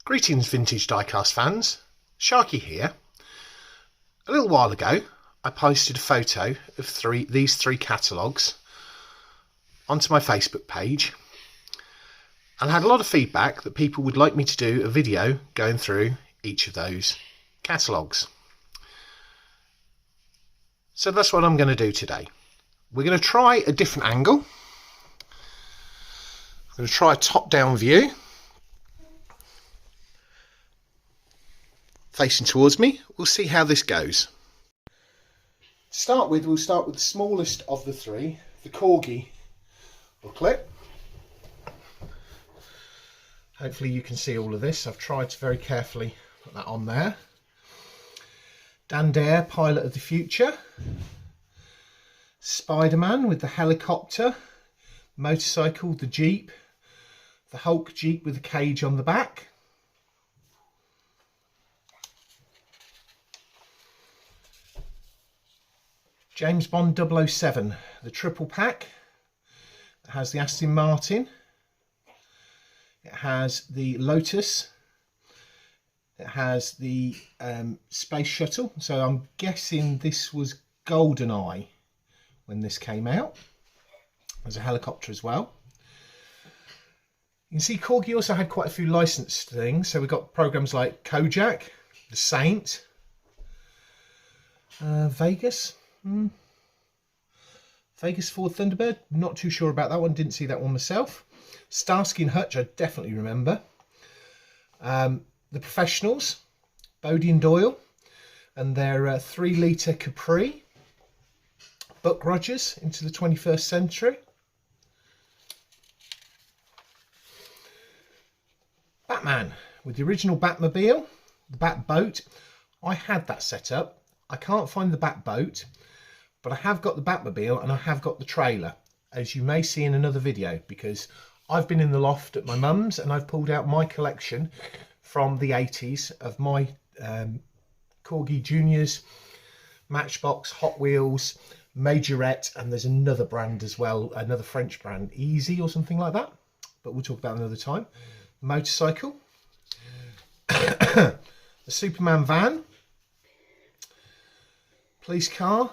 Greetings Vintage Diecast fans, Sharky here. A little while ago I posted a photo of these three catalogues onto my Facebook page and had a lot of feedback that people would like me to do a video going through each of those catalogues. So that's what I'm going to do today. We're going to try a different angle. I'm going to try a top-down view facing towards me. We'll see how this goes. To start with, we'll start with the smallest of the three, the Corgi booklet. Hopefully you can see all of this. I've tried to very carefully put that on there. Dan Dare, Pilot of the Future. Spider-Man with the helicopter, motorcycle, the Jeep, the Hulk Jeep with the cage on the back. James Bond 007, the triple pack. It has the Aston Martin. It has the Lotus. It has the Space Shuttle. So I'm guessing this was GoldenEye when this came out. There's a helicopter as well. You can see Corgi also had quite a few licensed things. So we've got programs like Kojak, The Saint, Vegas. Vegas Ford Thunderbird, not too sure about that one, didn't see that one myself. Starsky and Hutch, I definitely remember. The Professionals, Bodie and Doyle, and their 3-litre Capri. Buck Rogers, Into the 21st Century. Batman, with the original Batmobile, the Batboat. I had that set up. I can't find the Batboat, but I have got the Batmobile and I have got the trailer, as you may see in another video, because I've been in the loft at my mum's and I've pulled out my collection from the 80s of my Corgi Juniors, Matchbox, Hot Wheels, Majorette, and there's another brand as well, another French brand, Easy or something like that, but we'll talk about another time. Motorcycle, the Superman van, police car,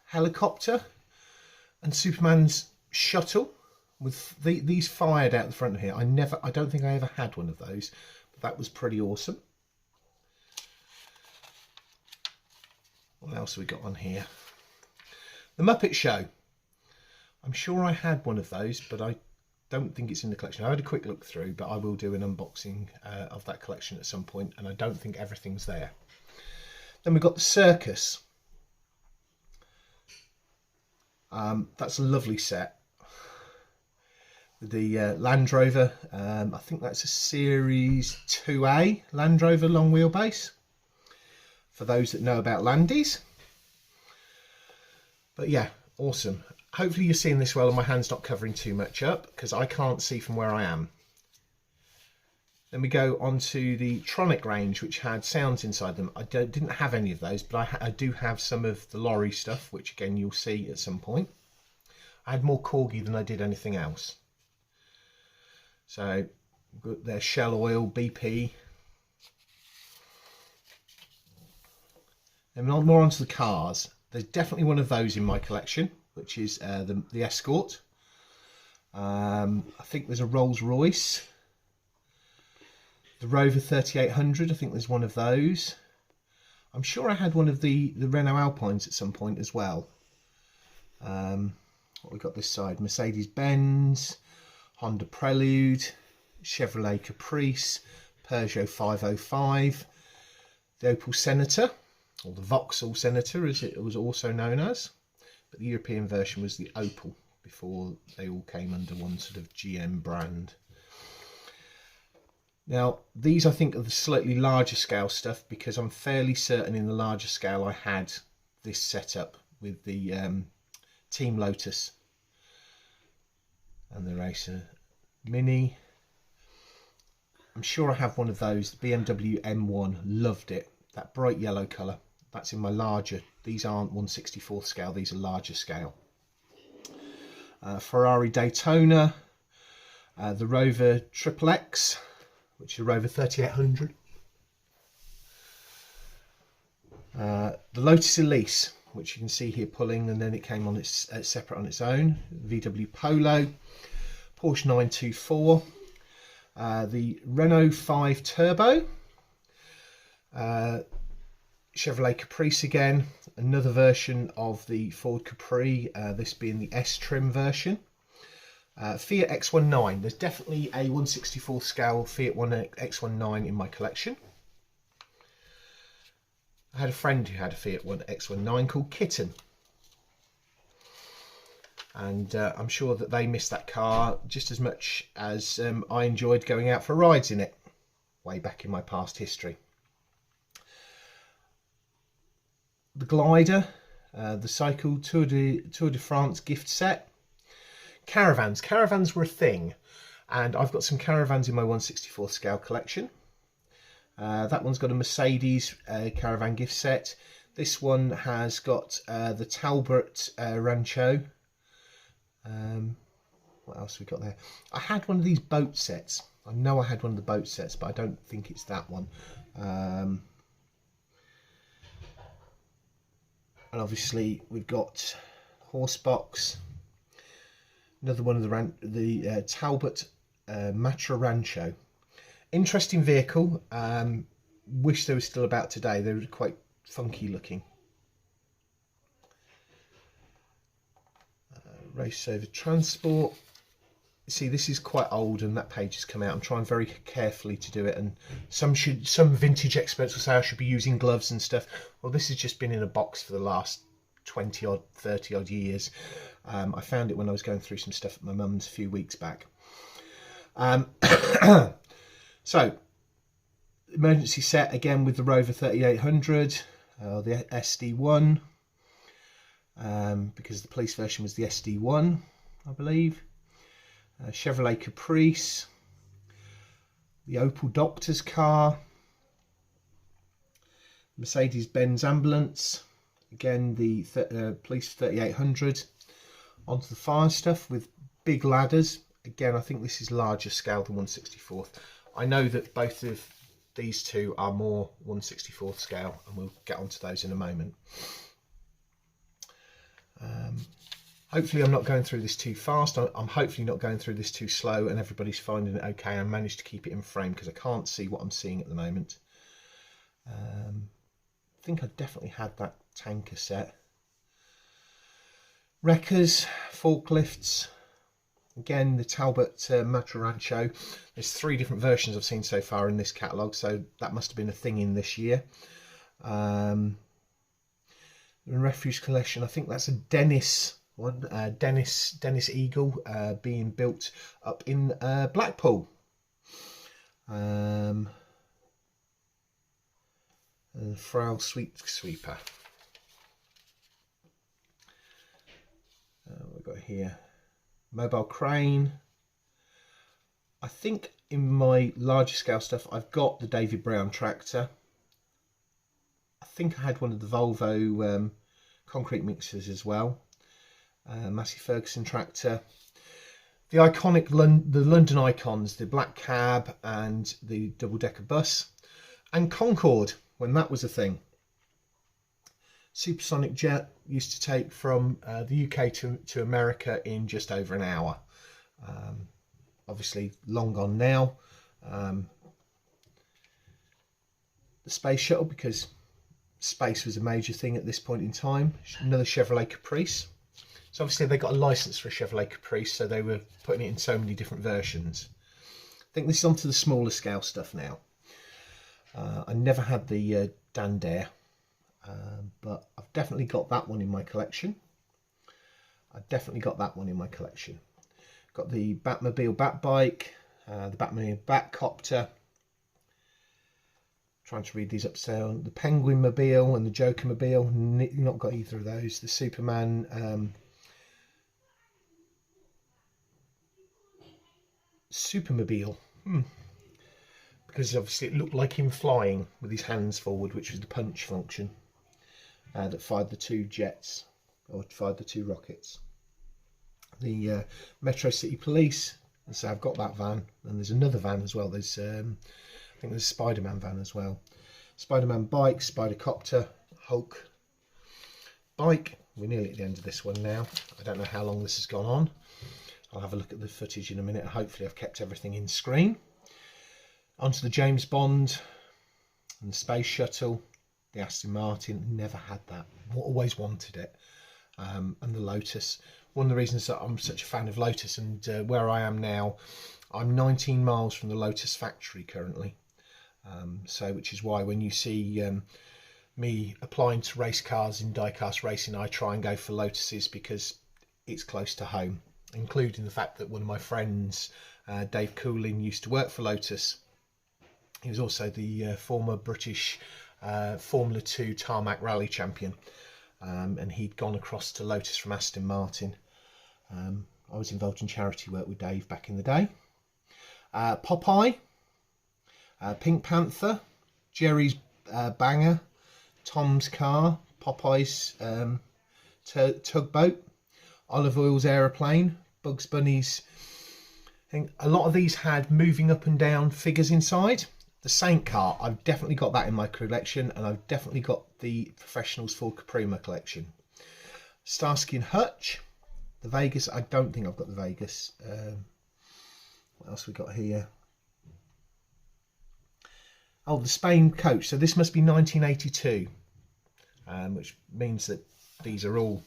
helicopter, and Superman's shuttle with these fired out the front of here. I don't think I ever had one of those, but that was pretty awesome. What else have we got on here? The Muppet Show. I'm sure I had one of those, but I don't think it's in the collection. I had a quick look through, but I will do an unboxing of that collection at some point, and I don't think everything's there. Then we've got the Circus. That's a lovely set. The Land Rover, I think that's a Series 2A Land Rover long wheelbase, for those that know about Landies. But yeah, awesome. Hopefully you're seeing this well and my hand's not covering too much up, because I can't see from where I am. Then we go on to the Tronic range, which had sounds inside them. I didn't have any of those, but I do have some of the Lorry stuff, which again you'll see at some point. I had more Corgi than I did anything else. So their Shell Oil, BP. And more onto the cars. There's definitely one of those in my collection, which is the Escort. I think there's a Rolls Royce. The Rover 3800, I think there's one of those. I'm sure I had one of the Renault Alpines at some point as well. What we got this side? Mercedes-Benz, Honda Prelude, Chevrolet Caprice, Peugeot 505, the Opel Senator, or the Vauxhall Senator as it was also known as. But the European version was the Opel before they all came under one sort of GM brand. Now, these I think are the slightly larger scale stuff, because I'm fairly certain in the larger scale I had this setup with the Team Lotus and the Racer Mini. I'm sure I have one of those, the BMW M1, loved it, that bright yellow colour. That's in my larger, these aren't 1/64th scale, these are larger scale. Ferrari Daytona, the Rover XXX, which is a Rover 3800. The Lotus Elise, which you can see here pulling, and then it came on its separate on its own. VW Polo, Porsche 924, the Renault 5 Turbo, Chevrolet Caprice again, another version of the Ford Capri, this being the S trim version. Fiat X19, there's definitely a 1/64 scale Fiat X19 in my collection. I had a friend who had a Fiat X19 called Kitten, and I'm sure that they missed that car just as much as I enjoyed going out for rides in it way back in my past history. The Glider, the Cycle Tour de France gift set. Caravans were a thing, and I've got some caravans in my 1/64 scale collection. That one's got a Mercedes caravan gift set. This one has got the Talbot Rancho. What else have we got there? I had one of these boat sets. I know I had one of the boat sets, but I don't think it's that one. And obviously we've got Horsebox, another one of the Talbot Matra Rancho. Interesting vehicle. Wish they were still about today. They were quite funky looking. Race Over Transport. See, this is quite old and that page has come out. I'm trying very carefully to do it, and some vintage experts will say I should be using gloves and stuff. Well, this has just been in a box for the last 20 odd 30 odd years. I found it when I was going through some stuff at my mum's a few weeks back. So emergency set again with the Rover 3800, the SD1, because the police version was the SD1, I believe. Chevrolet Caprice, the Opel Doctor's car, Mercedes-Benz ambulance, again the police 3800. Onto the fire stuff with big ladders. Again, I think this is larger scale than 1/64. I know that both of these two are more 1/64 scale, and we'll get onto those in a moment. Hopefully I'm not going through this too fast. I'm hopefully not going through this too slow, and everybody's finding it okay. I managed to keep it in frame because I can't see what I'm seeing at the moment. I think I definitely had that tanker set. Wreckers, forklifts, again the Talbot Matra Rancho. There's 3 different versions I've seen so far in this catalogue, so that must have been a thing in this year. The refuse collection, I think that's a Dennis one, Dennis Eagle, being built up in Blackpool. Frail Sweet Sweeper. We've got here mobile crane. I think in my larger scale stuff I've got the David Brown tractor. I think I had one of the Volvo concrete mixers as well. Massey Ferguson tractor. The iconic the London icons, the black cab and the double-decker bus, and Concorde when that was a thing. Supersonic jet used to take from the UK to America in just over an hour. Obviously long gone now. The space shuttle, because space was a major thing at this point in time. Another Chevrolet Caprice. So obviously they got a license for a Chevrolet Caprice, so they were putting it in so many different versions. I think this is onto the smaller scale stuff now. I never had the Dandare, but I've definitely got that one in my collection. Got the Batmobile Batbike, the Batmobile Batcopter. Trying to read these upside. The Penguin Mobile and the Joker Mobile. Not got either of those. The Superman Supermobile. Because obviously it looked like him flying with his hands forward, which was the punch function that fired the 2 jets, or fired the 2 rockets. The Metro City Police, And so I've got that van, and there's another van as well. There's I think there's a Spider-Man van as well. Spider-Man bike, Spider-Copter, Hulk bike. We're nearly at the end of this one now. I don't know how long this has gone on. I'll have a look at the footage in a minute. Hopefully I've kept everything in screen. Onto the James Bond and the Space Shuttle, the Aston Martin. Never had that. Always wanted it. And the Lotus. One of the reasons that I'm such a fan of Lotus, and where I am now, I'm 19 miles from the Lotus factory currently. So which is why when you see me applying to race cars in diecast racing, I try and go for Lotuses because it's close to home, including the fact that one of my friends, Dave Cooling, used to work for Lotus. He was also the former British Formula 2 tarmac rally champion, and he'd gone across to Lotus from Aston Martin. I was involved in charity work with Dave back in the day. Popeye, Pink Panther, Jerry's Banger, Tom's Car, Popeye's Tugboat, Olive Oil's Aeroplane, Bugs Bunny's. I think a lot of these had moving up and down figures inside. The Saint car, I've definitely got that in my collection, and I've definitely got the Professionals Ford Caprima collection. Starsky and Hutch, the Vegas, I don't think I've got the Vegas. What else we got here? Oh, the Spain coach. So this must be 1982, which means that these are all,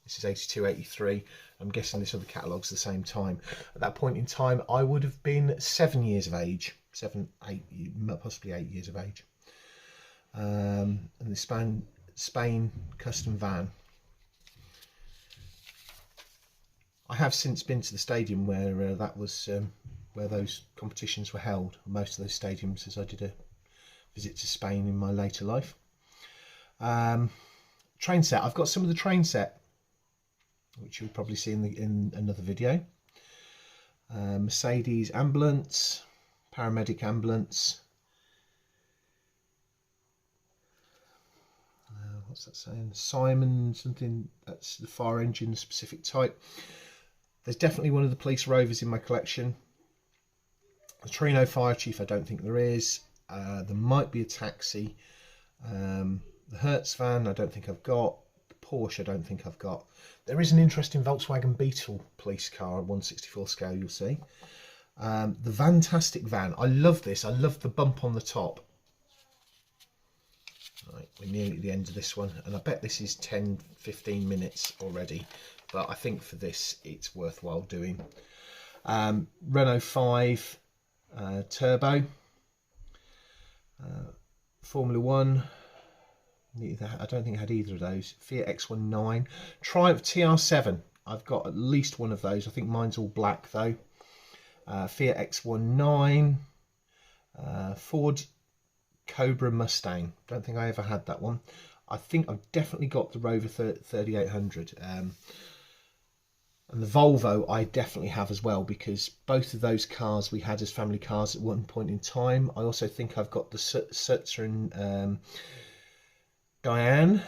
this is 82, 83. I'm guessing this other catalogue's the same time. At that point in time, I would have been 7 years of age. 7, 8, possibly 8 years of age. And the Spain custom van. I have since been to the stadium where that was where those competitions were held. Most of those stadiums, as I did a visit to Spain in my later life. Train set. I've got some of the train set, which you'll probably see in another video. Mercedes ambulance, paramedic ambulance. What's that saying? Simon something. That's the fire engine, specific type. There's definitely one of the police rovers in my collection. The Torino fire chief, I don't think there is. There might be a taxi. The Hertz van, I don't think I've got. The Porsche, I don't think I've got. There is an interesting Volkswagen Beetle police car at 1/64 scale, you'll see. The Fantastic van, I love this. I love the bump on the top. Right, we're nearly at the end of this one, and I bet this is 10-15 minutes already, but I think for this it's worthwhile doing. Renault 5 Turbo, Formula 1, I don't think I had either of those. Fiat X19, Triumph TR7, I've got at least one of those. I think mine's all black though. Fiat X19, Ford Cobra Mustang, don't think I ever had that one. I think I've definitely got the Rover 3800, and the Volvo I definitely have as well, because both of those cars we had as family cars at one point in time. I also think I've got the Citroen Diane,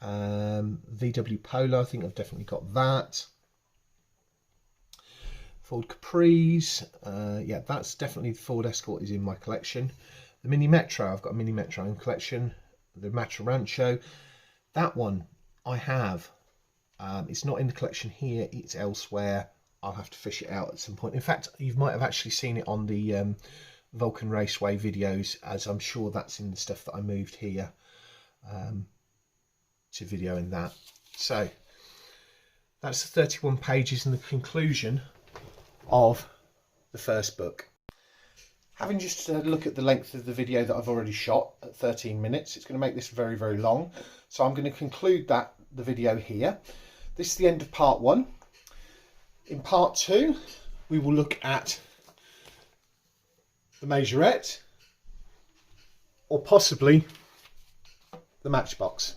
VW Polo, I think I've definitely got that. Ford Caprice, yeah, that's definitely the Ford Escort is in my collection. The Mini Metro, I've got a Mini Metro in collection. The Matra Rancho, that one I have. It's not in the collection here, it's elsewhere. I'll have to fish it out at some point. In fact, you might have actually seen it on the Vulcan Raceway videos, as I'm sure that's in the stuff that I moved here to video in that. So that's the 31 pages and the conclusion of the first book. Having just had a look at the length of the video that I've already shot at 13 minutes, it's going to make this very, very long. So I'm going to conclude the video here. This is the end of part 1. In part 2, we will look at the Majorette, or possibly the Matchbox.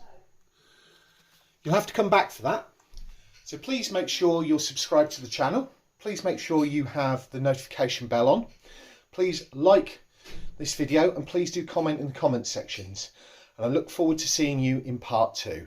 You'll have to come back for that. So please make sure you're subscribed to the channel. Please make sure you have the notification bell on. Please like this video and please do comment in the comment sections. And I look forward to seeing you in part 2.